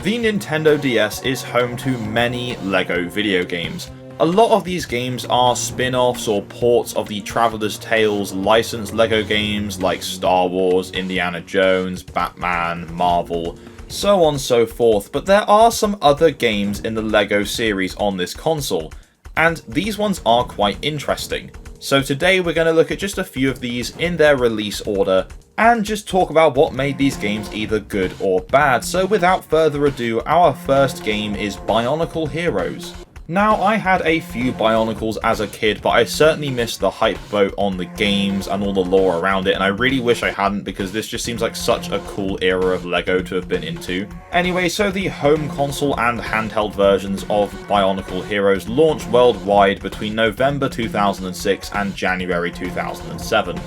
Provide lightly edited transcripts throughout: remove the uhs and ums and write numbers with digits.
The Nintendo DS is home to many LEGO video games. A lot of these games are spin-offs or ports of the Traveller's Tales licensed LEGO games like Star Wars, Indiana Jones, Batman, Marvel, so on and so forth, but there are some other games in the LEGO series on this console, and these ones are quite interesting. So today we're going to look at just a few of these in their release order, and just talk about what made these games either good or bad. So without further ado, our first game is Bionicle Heroes. Now, I had a few Bionicles as a kid, but I certainly missed the hype boat on the games and all the lore around it, and I really wish I hadn't because this just seems like such a cool era of LEGO to have been into. Anyway, so the home console and handheld versions of Bionicle Heroes launched worldwide between November 2006 and January 2007.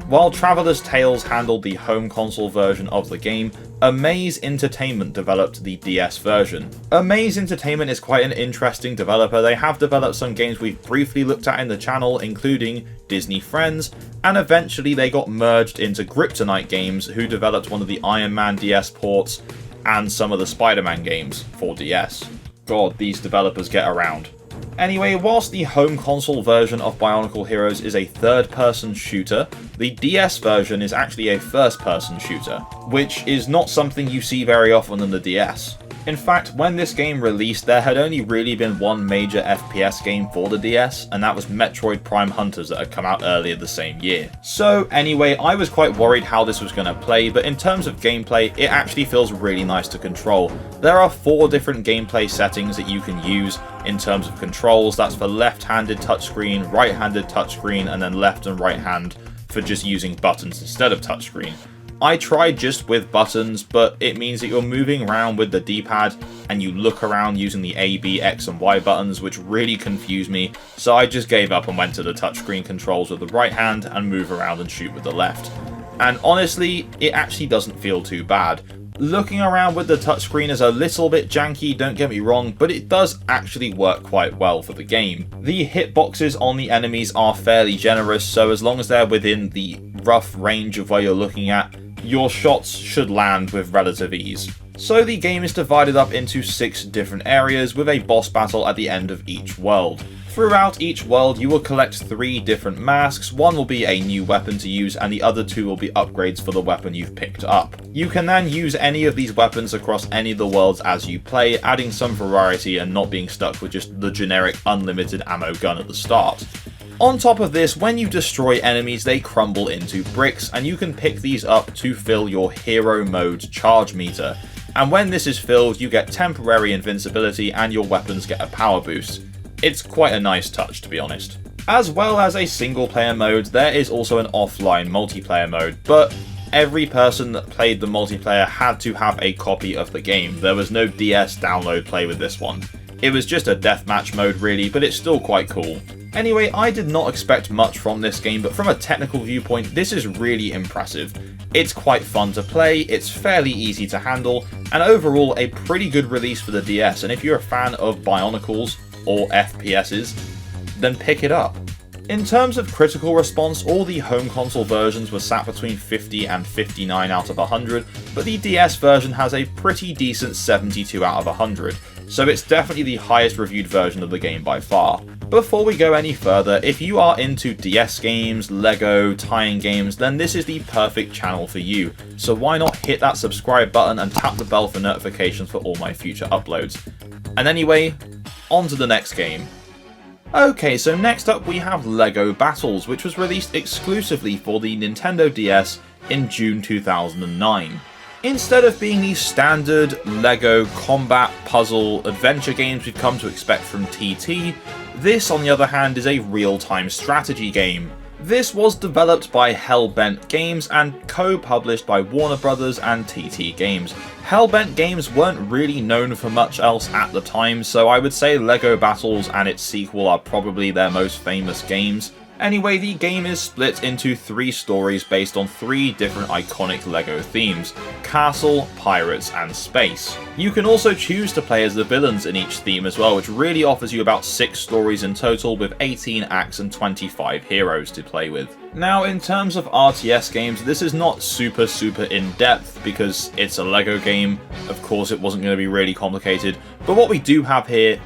While Traveller's Tales handled the home console version of the game, Amaze Entertainment developed the DS version. Amaze Entertainment is quite an interesting developer. They have developed some games we've briefly looked at in the channel, including Disney Friends, and eventually they got merged into Kryptonite Games, who developed one of the Iron Man DS ports and some of the Spider-Man games for DS. God, these developers get around. Anyway, whilst the home console version of Bionicle Heroes is a third-person shooter, the DS version is actually a first-person shooter, which is not something you see very often on the DS. In fact, when this game released, there had only really been one major FPS game for the DS, and that was Metroid Prime Hunters that had come out earlier the same year. So anyway, I was quite worried how this was going to play, but in terms of gameplay, it actually feels really nice to control. There are 4 different gameplay settings that you can use in terms of controls. That's for left-handed touchscreen, right-handed touchscreen, and then left and right hand for just using buttons instead of touchscreen. I tried just with buttons, but it means that you're moving around with the D-pad and you look around using the A, B, X and Y buttons, which really confused me, so I just gave up and went to the touchscreen controls with the right hand and move around and shoot with the left. And honestly, it actually doesn't feel too bad. Looking around with the touchscreen is a little bit janky, don't get me wrong, but it does actually work quite well for the game. The hitboxes on the enemies are fairly generous, so as long as they're within the rough range of where you're looking at, your shots should land with relative ease. So the game is divided up into 6 different areas with a boss battle at the end of each world. Throughout each world you will collect 3 different masks. One will be a new weapon to use and the other 2 will be upgrades for the weapon you've picked up. You can then use any of these weapons across any of the worlds as you play, adding some variety and not being stuck with just the generic unlimited ammo gun at the start. On top of this, when you destroy enemies, they crumble into bricks, and you can pick these up to fill your hero mode charge meter. And when this is filled, you get temporary invincibility and your weapons get a power boost. It's quite a nice touch, to be honest. As well as a single player mode, there is also an offline multiplayer mode, but every person that played the multiplayer had to have a copy of the game. There was no DS download play with this one. It was just a deathmatch mode really, but it's still quite cool. Anyway, I did not expect much from this game, but from a technical viewpoint, this is really impressive. It's quite fun to play, it's fairly easy to handle, and overall a pretty good release for the DS, and if you're a fan of Bionicles, or FPSs, then pick it up. In terms of critical response, all the home console versions were sat between 50 and 59 out of 100, but the DS version has a pretty decent 72 out of 100, so it's definitely the highest reviewed version of the game by far. Before we go any further, if you are into DS games, LEGO, tie-in games, then this is the perfect channel for you, so why not hit that subscribe button and tap the bell for notifications for all my future uploads. And anyway, on to the next game. Okay, so next up we have LEGO Battles, which was released exclusively for the Nintendo DS in June 2009. Instead of being the standard LEGO combat, puzzle, adventure games we've come to expect from TT, this on the other hand is a real-time strategy game. This was developed by Hellbent Games and co-published by Warner Bros. And TT Games. Hellbent Games weren't really known for much else at the time, so I would say LEGO Battles and its sequel are probably their most famous games. Anyway, the game is split into 3 stories based on 3 different iconic LEGO themes: castle, pirates, and space. You can also choose to play as the villains in each theme as well, which really offers you about 6 stories in total with 18 acts and 25 heroes to play with. Now, in terms of RTS games, this is not super in-depth because it's a LEGO game. Of course, it wasn't going to be really complicated, but what we do have here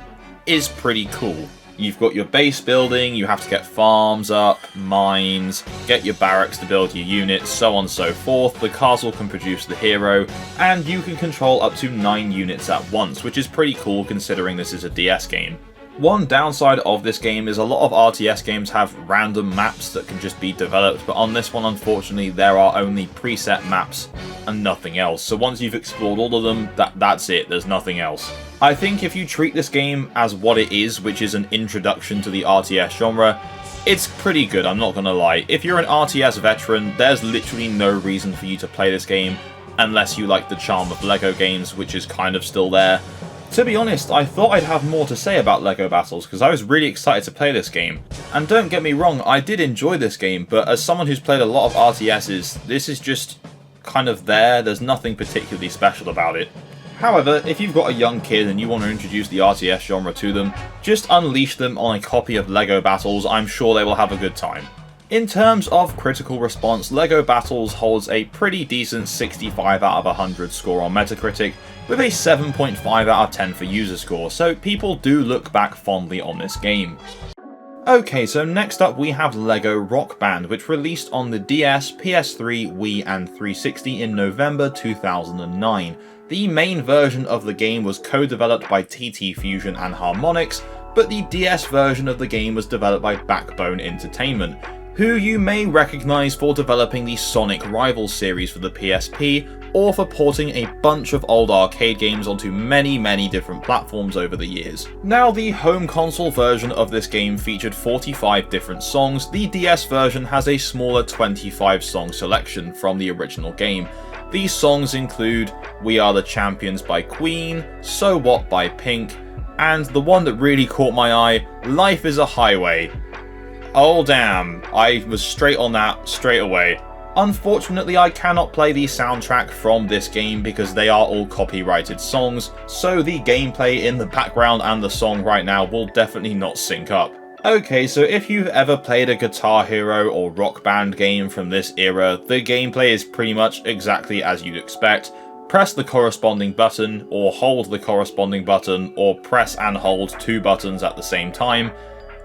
is pretty cool. You've got your base building, you have to get farms up, mines, get your barracks to build your units, so on and so forth. The castle can produce the hero, and you can control up to 9 units at once, which is pretty cool considering this is a DS game. One downside of this game is a lot of RTS games have random maps that can just be developed, but on this one, unfortunately, there are only preset maps and nothing else. So once you've explored all of them, that's it, there's nothing else. I think if you treat this game as what it is, which is an introduction to the RTS genre, it's pretty good, I'm not gonna lie. If you're an RTS veteran, there's literally no reason for you to play this game unless you like the charm of LEGO games, which is kind of still there. To be honest, I thought I'd have more to say about LEGO Battles because I was really excited to play this game. And don't get me wrong, I did enjoy this game, but as someone who's played a lot of RTSs, this is just kind of there's nothing particularly special about it. However, if you've got a young kid and you want to introduce the RTS genre to them, just unleash them on a copy of LEGO Battles, I'm sure they will have a good time. In terms of critical response, LEGO Battles holds a pretty decent 65 out of 100 score on Metacritic, with a 7.5 out of 10 for user score, so people do look back fondly on this game. Okay, so next up we have LEGO Rock Band, which released on the DS, PS3, Wii and 360 in November 2009. The main version of the game was co-developed by TT Fusion and Harmonix, but the DS version of the game was developed by Backbone Entertainment, who you may recognise for developing the Sonic Rivals series for the PSP, or for porting a bunch of old arcade games onto many different platforms over the years. Now, the home console version of this game featured 45 different songs. The DS version has a smaller 25 song selection from the original game. These songs include We Are the Champions by Queen, So What by Pink, and the one that really caught my eye, Life is a Highway. Oh damn, I was straight on that straight away. Unfortunately, I cannot play the soundtrack from this game because they are all copyrighted songs, so the gameplay in the background and the song right now will definitely not sync up. Okay, so if you've ever played a Guitar Hero or Rock Band game from this era, the gameplay is pretty much exactly as you'd expect. Press the corresponding button, or hold the corresponding button, or press and hold 2 buttons at the same time,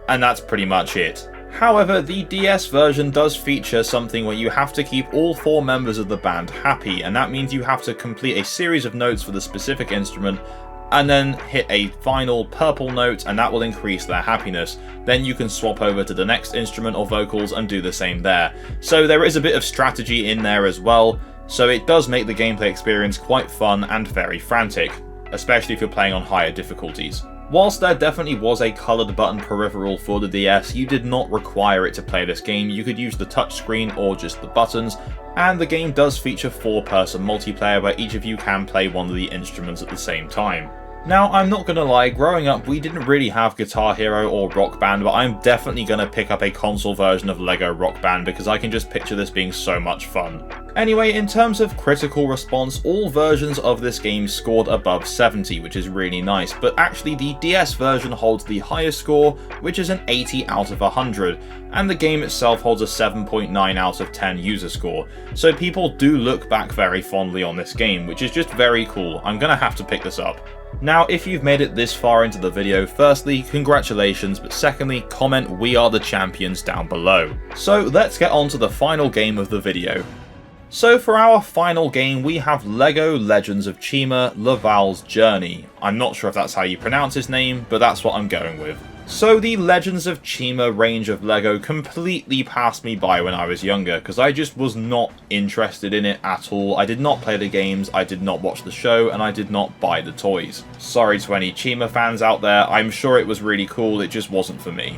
and that's pretty much it. However, the DS version does feature something where you have to keep all 4 members of the band happy, and that means you have to complete a series of notes for the specific instrument, and then hit a final purple note, and that will increase their happiness. Then you can swap over to the next instrument or vocals and do the same there. So there is a bit of strategy in there as well, so it does make the gameplay experience quite fun and very frantic, especially if you're playing on higher difficulties. Whilst there definitely was a coloured button peripheral for the DS, you did not require it to play this game. You could use the touchscreen or just the buttons, and the game does feature 4-person multiplayer where each of you can play one of the instruments at the same time. Now, I'm not gonna lie, growing up we didn't really have Guitar Hero or Rock Band, but I'm definitely gonna pick up a console version of LEGO Rock Band because I can just picture this being so much fun. Anyway, in terms of critical response, all versions of this game scored above 70, which is really nice, but actually the DS version holds the highest score, which is an 80 out of 100, and the game itself holds a 7.9 out of 10 user score, so people do look back very fondly on this game, which is just very cool. I'm gonna have to pick this up. Now, if you've made it this far into the video, firstly, congratulations, but secondly, comment "We Are the Champions" down below. So let's get on to the final game of the video. So for our final game, we have LEGO Legends of Chima, Laval's Journey. I'm not sure if that's how you pronounce his name, but that's what I'm going with. So the Legends of Chima range of LEGO completely passed me by when I was younger, because I just was not interested in it at all. I did not play the games, I did not watch the show, and I did not buy the toys. Sorry to any Chima fans out there, I'm sure it was really cool, it just wasn't for me.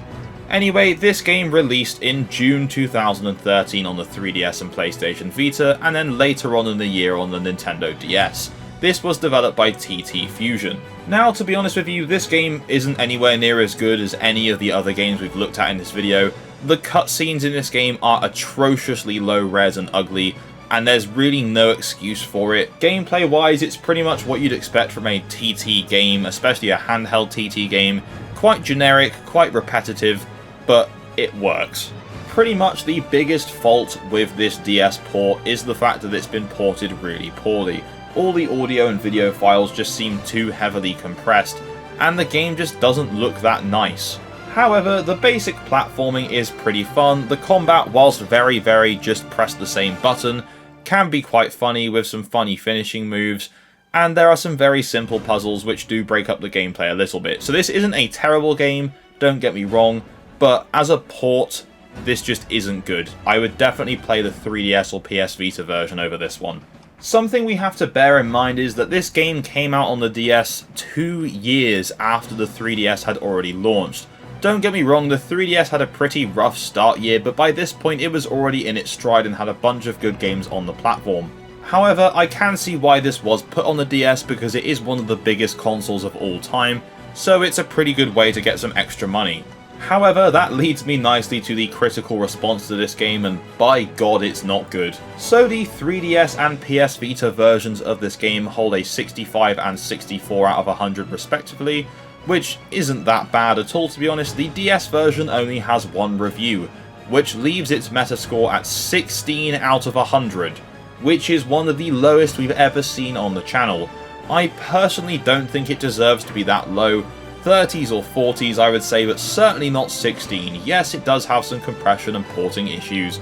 Anyway, this game released in June 2013 on the 3DS and PlayStation Vita, and then later on in the year on the Nintendo DS. This was developed by TT Fusion. Now, to be honest with you, this game isn't anywhere near as good as any of the other games we've looked at in this video. The cutscenes in this game are atrociously low res and ugly, and there's really no excuse for it. Gameplay wise, it's pretty much what you'd expect from a TT game, especially a handheld TT game. Quite generic, quite repetitive, but it works. Pretty much the biggest fault with this DS port is the fact that it's been ported really poorly. All the audio and video files just seem too heavily compressed, and the game just doesn't look that nice. However, the basic platforming is pretty fun. The combat, whilst very just press the same button, can be quite funny with some funny finishing moves, and there are some very simple puzzles which do break up the gameplay a little bit. So this isn't a terrible game, don't get me wrong, but as a port, this just isn't good. I would definitely play the 3DS or PS Vita version over this one. Something we have to bear in mind is that this game came out on the DS 2 years after the 3DS had already launched. Don't get me wrong, the 3DS had a pretty rough start year, but by this point it was already in its stride and had a bunch of good games on the platform. However, I can see why this was put on the DS because it is one of the biggest consoles of all time, so it's a pretty good way to get some extra money. However, that leads me nicely to the critical response to this game, and by God it's not good. So the 3DS and PS Vita versions of this game hold a 65 and 64 out of 100 respectively, which isn't that bad at all to be honest. The DS version only has one review, which leaves its Metascore at 16 out of 100, which is one of the lowest we've ever seen on the channel. I personally don't think it deserves to be that low. 30s or 40s I would say, but certainly not 16. Yes, it does have some compression and porting issues,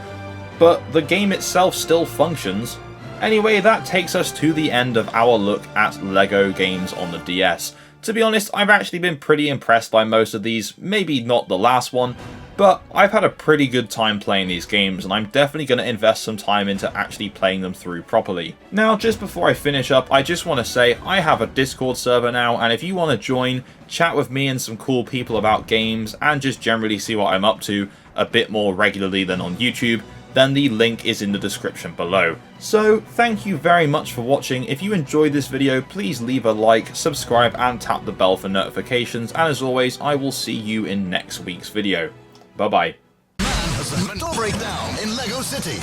but the game itself still functions. Anyway, that takes us to the end of our look at LEGO games on the DS. To be honest, I've actually been pretty impressed by most of these, maybe not the last one, but I've had a pretty good time playing these games, and I'm definitely going to invest some time into actually playing them through properly. Now, just before I finish up, I just want to say I have a Discord server now, and if you want to join, chat with me and some cool people about games, and just generally see what I'm up to a bit more regularly than on YouTube, then the link is in the description below. So, thank you very much for watching. If you enjoyed this video, please leave a like, subscribe, and tap the bell for notifications, and as always, I will see you in next week's video. Bye-bye. Man has a mental breakdown in LEGO City.